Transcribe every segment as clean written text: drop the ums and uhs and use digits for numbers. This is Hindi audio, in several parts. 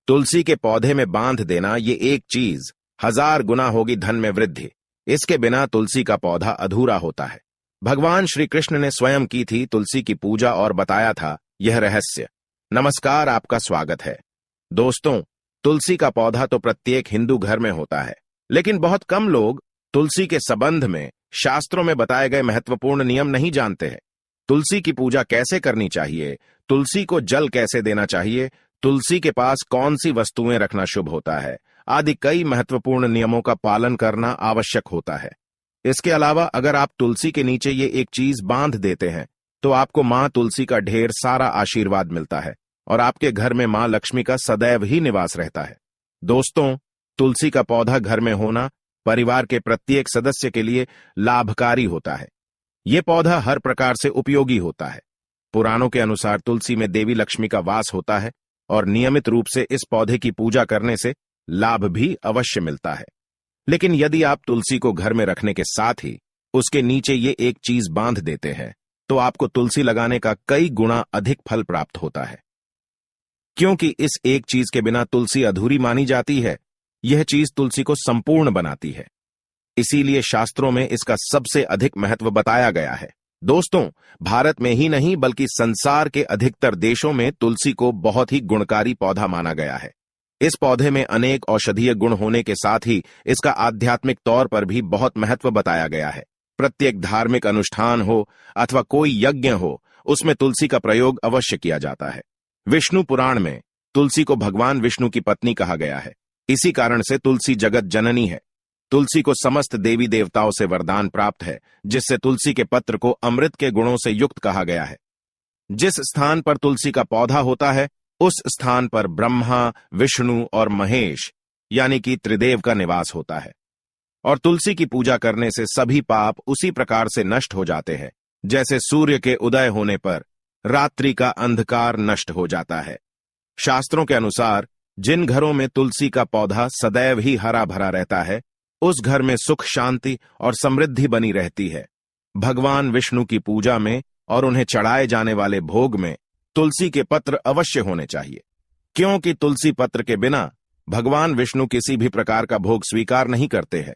तुलसी के पौधे में बांध देना ये एक चीज 1000 गुना होगी धन में वृद्धि। इसके बिना तुलसी का पौधा अधूरा होता है। भगवान श्री कृष्ण ने स्वयं की थी तुलसी की पूजा और बताया था यह रहस्य। नमस्कार, आपका स्वागत है। दोस्तों, तुलसी का पौधा तो प्रत्येक हिंदू घर में होता है, लेकिन बहुत कम लोग तुलसी के संबंध में शास्त्रों में बताए गए महत्वपूर्ण नियम नहीं जानते हैं। तुलसी की पूजा कैसे करनी चाहिए, तुलसी को जल कैसे देना चाहिए, तुलसी के पास कौन सी वस्तुएं रखना शुभ होता है, आदि कई महत्वपूर्ण नियमों का पालन करना आवश्यक होता है। इसके अलावा अगर आप तुलसी के नीचे ये एक चीज बांध देते हैं तो आपको मां तुलसी का ढेर सारा आशीर्वाद मिलता है और आपके घर में मां लक्ष्मी का सदैव ही निवास रहता है। दोस्तों, तुलसी का पौधा घर में होना परिवार के प्रत्येक सदस्य के लिए लाभकारी होता है। यह पौधा हर प्रकार से उपयोगी होता है। पुराणों के अनुसार तुलसी में देवी लक्ष्मी का वास होता है और नियमित रूप से इस पौधे की पूजा करने से लाभ भी अवश्य मिलता है। लेकिन यदि आप तुलसी को घर में रखने के साथ ही उसके नीचे ये एक चीज बांध देते हैं तो आपको तुलसी लगाने का कई गुना अधिक फल प्राप्त होता है, क्योंकि इस एक चीज के बिना तुलसी अधूरी मानी जाती है। यह चीज तुलसी को संपूर्ण बनाती है, इसीलिए शास्त्रों में इसका सबसे अधिक महत्व बताया गया है। दोस्तों, भारत में ही नहीं बल्कि संसार के अधिकतर देशों में तुलसी को बहुत ही गुणकारी पौधा माना गया है। इस पौधे में अनेक औषधीय गुण होने के साथ ही इसका आध्यात्मिक तौर पर भी बहुत महत्व बताया गया है। प्रत्येक धार्मिक अनुष्ठान हो अथवा कोई यज्ञ हो, उसमें तुलसी का प्रयोग अवश्य किया जाता है। विष्णु पुराण में तुलसी को भगवान विष्णु की पत्नी कहा गया है। इसी कारण से तुलसी जगत जननी है। तुलसी को समस्त देवी देवताओं से वरदान प्राप्त है, जिससे तुलसी के पत्र को अमृत के गुणों से युक्त कहा गया है। जिस स्थान पर तुलसी का पौधा होता है उस स्थान पर ब्रह्मा, विष्णु और महेश यानी कि त्रिदेव का निवास होता है। और तुलसी की पूजा करने से सभी पाप उसी प्रकार से नष्ट हो जाते हैं जैसे सूर्य के उदय होने पर रात्रि का अंधकार नष्ट हो जाता है। शास्त्रों के अनुसार जिन घरों में तुलसी का पौधा सदैव ही हरा भरा रहता है उस घर में सुख, शांति और समृद्धि बनी रहती है। भगवान विष्णु की पूजा में और उन्हें चढ़ाए जाने वाले भोग में तुलसी के पत्र अवश्य होने चाहिए, क्योंकि तुलसी पत्र के बिना भगवान विष्णु किसी भी प्रकार का भोग स्वीकार नहीं करते हैं।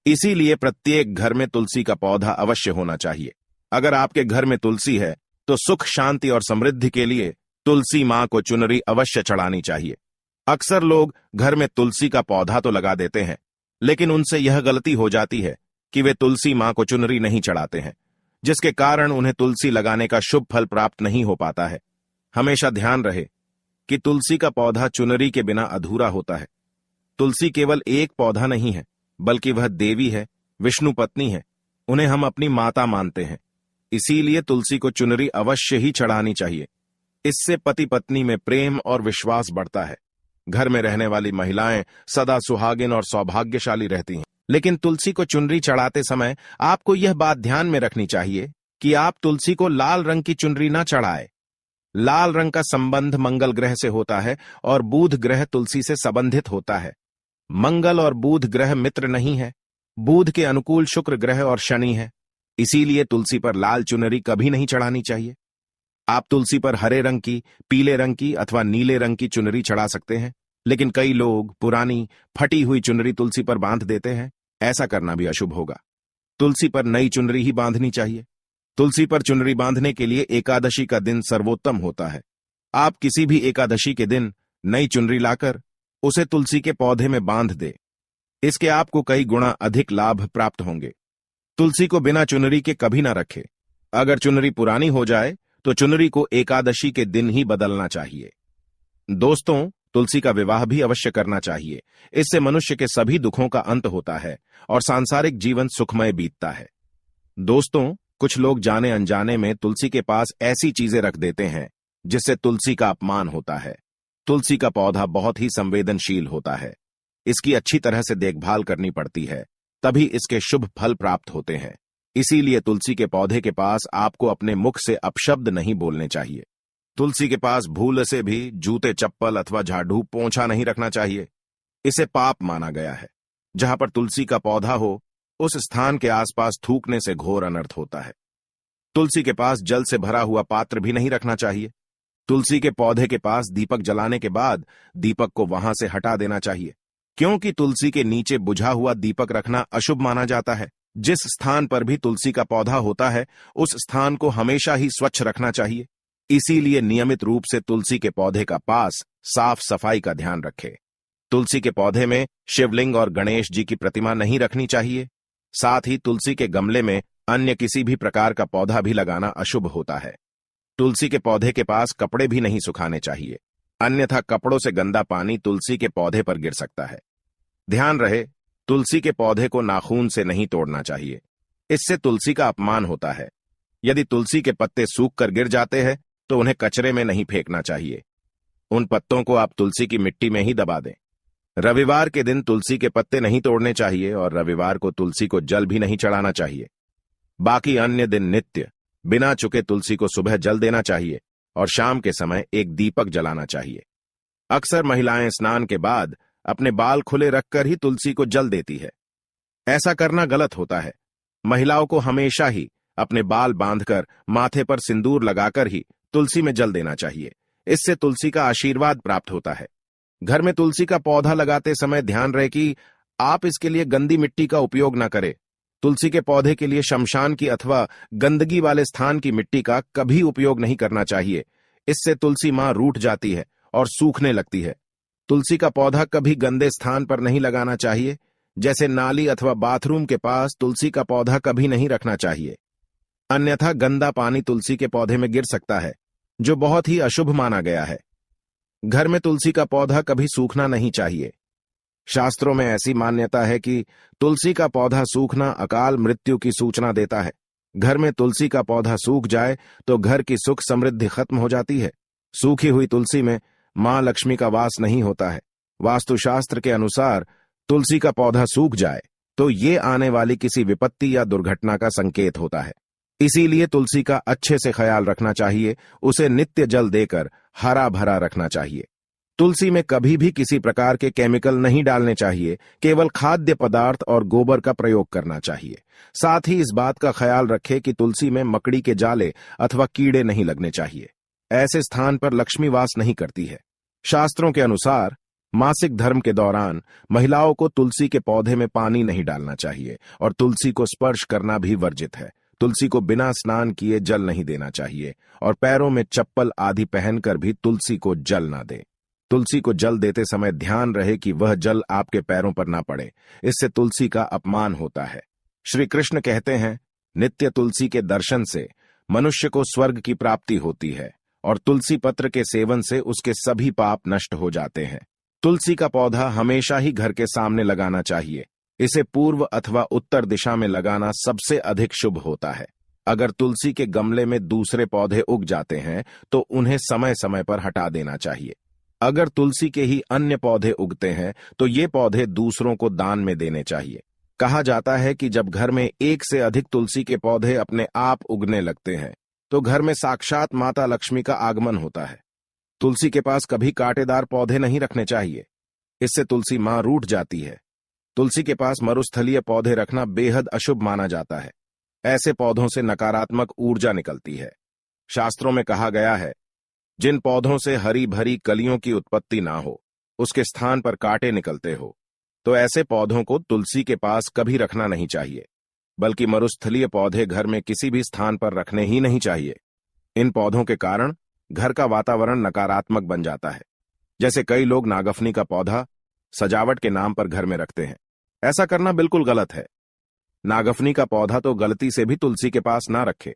इसीलिए प्रत्येक घर में तुलसी का पौधा अवश्य होना चाहिए। अगर आपके घर में तुलसी है तो सुख, शांति और समृद्धि के लिए तुलसी मां को चुनरी अवश्य चढ़ानी चाहिए। अक्सर लोग घर में तुलसी का पौधा तो लगा देते हैं, लेकिन उनसे यह गलती हो जाती है कि वे तुलसी मां को चुनरी नहीं चढ़ाते हैं, जिसके कारण उन्हें तुलसी लगाने का शुभ फल प्राप्त नहीं हो पाता है। हमेशा ध्यान रहे कि तुलसी का पौधा चुनरी के बिना अधूरा होता है। तुलसी केवल एक पौधा नहीं है, बल्कि वह देवी है, विष्णु पत्नी है। उन्हें हम अपनी माता मानते हैं, इसीलिए तुलसी को चुनरी अवश्य ही चढ़ानी चाहिए। इससे पति पत्नी में प्रेम और विश्वास बढ़ता है। घर में रहने वाली महिलाएं सदा सुहागिन और सौभाग्यशाली रहती हैं। लेकिन तुलसी को चुनरी चढ़ाते समय आपको यह बात ध्यान में रखनी चाहिए कि आप तुलसी को लाल रंग की चुनरी न चढ़ाएं। लाल रंग का संबंध मंगल ग्रह से होता है और बुध ग्रह तुलसी से संबंधित होता है। मंगल और बुध ग्रह मित्र नहीं है। बुध के अनुकूल शुक्र ग्रह और शनि है। इसीलिए तुलसी पर लाल चुनरी कभी नहीं चढ़ानी चाहिए। आप तुलसी पर हरे रंग की, पीले रंग की अथवा नीले रंग की चुनरी चढ़ा सकते हैं, लेकिन कई लोग पुरानी फटी हुई चुनरी तुलसी पर बांध देते हैं। ऐसा करना भी अशुभ होगा। तुलसी पर नई चुनरी ही बांधनी चाहिए। तुलसी पर चुनरी बांधने के लिए एकादशी का दिन सर्वोत्तम होता है। आप किसी भी एकादशी के दिन नई चुनरी लाकर उसे तुलसी के पौधे में बांध दे। इसके आपको कई गुना अधिक लाभ प्राप्त होंगे। तुलसी को बिना चुनरी के कभी ना रखें। अगर चुनरी पुरानी हो जाए तो चुनरी को एकादशी के दिन ही बदलना चाहिए। दोस्तों, तुलसी का विवाह भी अवश्य करना चाहिए। इससे मनुष्य के सभी दुखों का अंत होता है और सांसारिक जीवन सुखमय बीतता है। दोस्तों, कुछ लोग जाने अनजाने में तुलसी के पास ऐसी चीजें रख देते हैं जिससे तुलसी का अपमान होता है। तुलसी का पौधा बहुत ही संवेदनशील होता है। इसकी अच्छी तरह से देखभाल करनी पड़ती है, तभी इसके शुभ फल प्राप्त होते हैं। इसीलिए तुलसी के पौधे के पास आपको अपने मुख से अपशब्द नहीं बोलने चाहिए। तुलसी के पास भूल से भी जूते, चप्पल अथवा झाड़ू, पोंछा नहीं रखना चाहिए। इसे पाप माना गया है। जहां पर तुलसी का पौधा हो उस स्थान के आसपास थूकने से घोर अनर्थ होता है। तुलसी के पास जल से भरा हुआ पात्र भी नहीं रखना चाहिए। तुलसी के पौधे के पास दीपक जलाने के बाद दीपक को वहां से हटा देना चाहिए, क्योंकि तुलसी के नीचे बुझा हुआ दीपक रखना अशुभ माना जाता है। जिस स्थान पर भी तुलसी का पौधा होता है उस स्थान को हमेशा ही स्वच्छ रखना चाहिए। इसीलिए नियमित रूप से तुलसी के पौधे का पास साफ सफाई का ध्यान रखें। तुलसी के पौधे में शिवलिंग और गणेश जी की प्रतिमा नहीं रखनी चाहिए। साथ ही तुलसी के गमले में अन्य किसी भी प्रकार का पौधा भी लगाना अशुभ होता है। तुलसी के पौधे के पास कपड़े भी नहीं सुखाने चाहिए, अन्यथा कपड़ों से गंदा पानी तुलसी के पौधे पर गिर सकता है। ध्यान रहे, तुलसी के पौधे को नाखून से नहीं तोड़ना चाहिए, इससे तुलसी का अपमान होता है। यदि तुलसी के पत्ते सूख कर गिर जाते हैं तो उन्हें कचरे में नहीं फेंकना चाहिए, उन पत्तों को आप तुलसी की मिट्टी में ही दबा दें। रविवार के दिन तुलसी के पत्ते नहीं तोड़ने चाहिए और रविवार को तुलसी को जल भी नहीं चढ़ाना चाहिए। बाकी अन्य दिन नित्य बिना चुके तुलसी को सुबह जल देना चाहिए और शाम के समय एक दीपक जलाना चाहिए। अक्सर महिलाएं स्नान के बाद अपने बाल खुले रखकर ही तुलसी को जल देती है। ऐसा करना गलत होता है। महिलाओं को हमेशा ही अपने बाल बांधकर माथे पर सिंदूर लगाकर ही तुलसी में जल देना चाहिए। इससे तुलसी का आशीर्वाद प्राप्त होता है। घर में तुलसी का पौधा लगाते समय ध्यान रहे कि आप इसके लिए गंदी मिट्टी का उपयोग न करें। तुलसी के पौधे के लिए शमशान की अथवा गंदगी वाले स्थान की मिट्टी का कभी उपयोग नहीं करना चाहिए। इससे तुलसी मां रूठ जाती है और सूखने लगती है। तुलसी का पौधा कभी गंदे स्थान पर नहीं लगाना चाहिए, जैसे नाली अथवा बाथरूम के पास तुलसी का पौधा कभी नहीं रखना चाहिए, अन्यथा गंदा पानी तुलसी के पौधे में गिर सकता है, जो बहुत ही अशुभ माना गया है। घर में तुलसी का पौधा कभी सूखना नहीं चाहिए। शास्त्रों में ऐसी मान्यता है कि तुलसी का पौधा सूखना अकाल मृत्यु की सूचना देता है। घर में तुलसी का पौधा सूख जाए तो घर की सुख समृद्धि खत्म हो जाती है। सूखी हुई तुलसी में मां लक्ष्मी का वास नहीं होता है। वास्तुशास्त्र के अनुसार तुलसी का पौधा सूख जाए तो ये आने वाली किसी विपत्ति या दुर्घटना का संकेत होता है। इसीलिए तुलसी का अच्छे से ख्याल रखना चाहिए, उसे नित्य जल देकर हरा भरा रखना चाहिए। तुलसी में कभी भी किसी प्रकार के केमिकल नहीं डालने चाहिए, केवल खाद्य पदार्थ और गोबर का प्रयोग करना चाहिए। साथ ही इस बात का ख्याल रखें कि तुलसी में मकड़ी के जाले अथवा कीड़े नहीं लगने चाहिए। ऐसे स्थान पर लक्ष्मी वास नहीं करती है। शास्त्रों के अनुसार मासिक धर्म के दौरान महिलाओं को तुलसी के पौधे में पानी नहीं डालना चाहिए और तुलसी को स्पर्श करना भी वर्जित है। तुलसी को बिना स्नान किए जल नहीं देना चाहिए और पैरों में चप्पल आदि पहनकर भी तुलसी को जल ना दें। तुलसी को जल देते समय ध्यान रहे कि वह जल आपके पैरों पर ना पड़े, इससे तुलसी का अपमान होता है। श्री कृष्ण कहते हैं, नित्य तुलसी के दर्शन से मनुष्य को स्वर्ग की प्राप्ति होती है और तुलसी पत्र के सेवन से उसके सभी पाप नष्ट हो जाते हैं। तुलसी का पौधा हमेशा ही घर के सामने लगाना चाहिए। इसे पूर्व अथवा उत्तर दिशा में लगाना सबसे अधिक शुभ होता है। अगर तुलसी के गमले में दूसरे पौधे उग जाते हैं तो उन्हें समय समय पर हटा देना चाहिए। अगर तुलसी के ही अन्य पौधे उगते हैं तो ये पौधे दूसरों को दान में देने चाहिए। कहा जाता है कि जब घर में एक से अधिक तुलसी के पौधे अपने आप उगने लगते हैं तो घर में साक्षात माता लक्ष्मी का आगमन होता है। तुलसी के पास कभी कांटेदार पौधे नहीं रखने चाहिए, इससे तुलसी मां रूठ जाती है। तुलसी के पास मरुस्थलीय पौधे रखना बेहद अशुभ माना जाता है। ऐसे पौधों से नकारात्मक ऊर्जा निकलती है। शास्त्रों में कहा गया है, जिन पौधों से हरी भरी कलियों की उत्पत्ति ना हो, उसके स्थान पर कांटे निकलते हो, तो ऐसे पौधों को तुलसी के पास कभी रखना नहीं चाहिए। बल्कि मरुस्थलीय पौधे घर में किसी भी स्थान पर रखने ही नहीं चाहिए। इन पौधों के कारण घर का वातावरण नकारात्मक बन जाता है। जैसे कई लोग नागफनी का पौधा सजावट के नाम पर घर में रखते हैं। ऐसा करना बिल्कुल गलत है। नागफनी का पौधा तो गलती से भी तुलसी के पास ना रखे।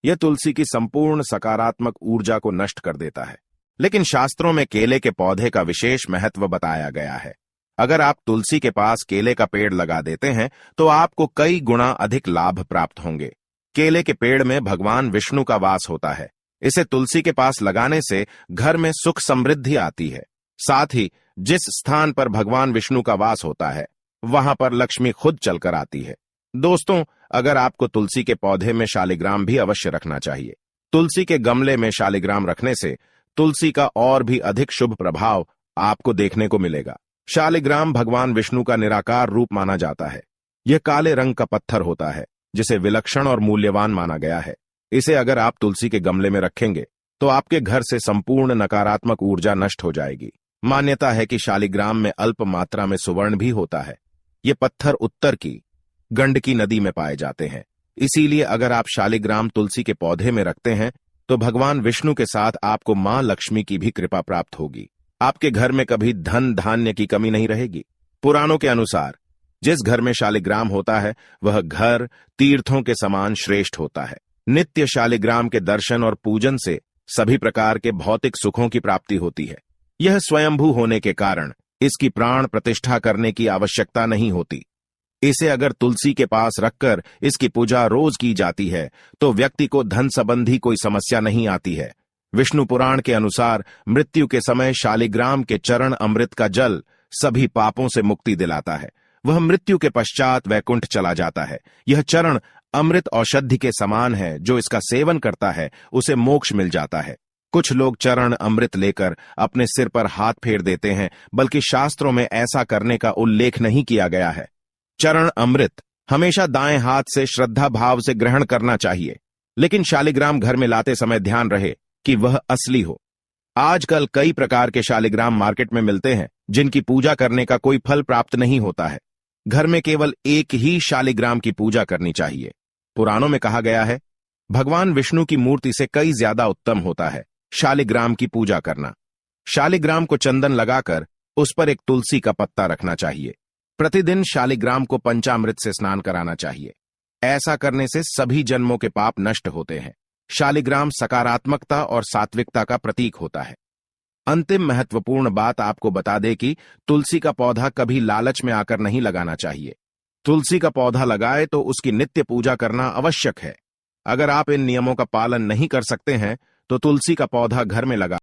यह तुलसी की संपूर्ण सकारात्मक ऊर्जा को नष्ट कर देता है। लेकिन शास्त्रों में केले के पौधे का विशेष महत्व बताया गया है। अगर आप तुलसी के पास केले का पेड़ लगा देते हैं तो आपको कई गुना अधिक लाभ प्राप्त होंगे। केले के पेड़ में भगवान विष्णु का वास होता है। इसे तुलसी के पास लगाने से घर में सुख समृद्धि आती है। साथ ही जिस स्थान पर भगवान विष्णु का वास होता है वहां पर लक्ष्मी खुद चलकर आती है। दोस्तों, अगर आपको तुलसी के पौधे में शालिग्राम भी अवश्य रखना चाहिए। तुलसी के गमले में शालिग्राम रखने से तुलसी का और भी अधिक शुभ प्रभाव आपको देखने को मिलेगा। शालिग्राम भगवान विष्णु का निराकार रूप माना जाता है। यह काले रंग का पत्थर होता है जिसे विलक्षण और मूल्यवान माना गया है। इसे अगर आप तुलसी के गमले में रखेंगे तो आपके घर से संपूर्ण नकारात्मक ऊर्जा नष्ट हो जाएगी। मान्यता है कि शालिग्राम में अल्प मात्रा में सुवर्ण भी होता है। ये पत्थर उत्तर की गंडकी नदी में पाए जाते हैं। इसीलिए अगर आप शालिग्राम तुलसी के पौधे में रखते हैं तो भगवान विष्णु के साथ आपको मां लक्ष्मी की भी कृपा प्राप्त होगी। आपके घर में कभी धन धान्य की कमी नहीं रहेगी। पुराणों के अनुसार जिस घर में शालिग्राम होता है वह घर तीर्थों के समान श्रेष्ठ होता है। नित्य शालिग्राम के दर्शन और पूजन से सभी प्रकार के भौतिक सुखों की प्राप्ति होती है। यह स्वयंभू होने के कारण इसकी प्राण प्रतिष्ठा करने की आवश्यकता नहीं होती। इसे अगर तुलसी के पास रखकर इसकी पूजा रोज की जाती है तो व्यक्ति को धन संबंधी कोई समस्या नहीं आती है। विष्णु पुराण के अनुसार मृत्यु के समय शालिग्राम के चरण अमृत का जल सभी पापों से मुक्ति दिलाता है। वह मृत्यु के पश्चात वैकुंठ चला जाता है। यह चरण अमृत औषधि के समान है। जो इसका सेवन करता है उसे मोक्ष मिल जाता है। कुछ लोग चरण अमृत लेकर अपने सिर पर हाथ फेर देते हैं, बल्कि शास्त्रों में ऐसा करने का उल्लेख नहीं किया गया है। चरण अमृत हमेशा दाएं हाथ से श्रद्धा भाव से ग्रहण करना चाहिए, लेकिन शालिग्राम घर में लाते समय ध्यान रहे कि वह असली हो। आजकल कई प्रकार के शालिग्राम मार्केट में मिलते हैं जिनकी पूजा करने का कोई फल प्राप्त नहीं होता है। घर में केवल एक ही शालिग्राम की पूजा करनी चाहिए। पुराणों में कहा गया है भगवान विष्णु की मूर्ति से कई ज्यादा उत्तम होता है शालिग्राम की पूजा करना। शालिग्राम को चंदन लगाकर उस पर एक तुलसी का पत्ता रखना चाहिए। प्रतिदिन शालिग्राम को पंचामृत से स्नान कराना चाहिए। ऐसा करने से सभी जन्मों के पाप नष्ट होते हैं। शालिग्राम सकारात्मकता और सात्विकता का प्रतीक होता है। अंतिम महत्वपूर्ण बात आपको बता दे कि तुलसी का पौधा कभी लालच में आकर नहीं लगाना चाहिए। तुलसी का पौधा लगाए तो उसकी नित्य पूजा करना आवश्यक है। अगर आप इन नियमों का पालन नहीं कर सकते हैं तो तुलसी का पौधा घर में लगा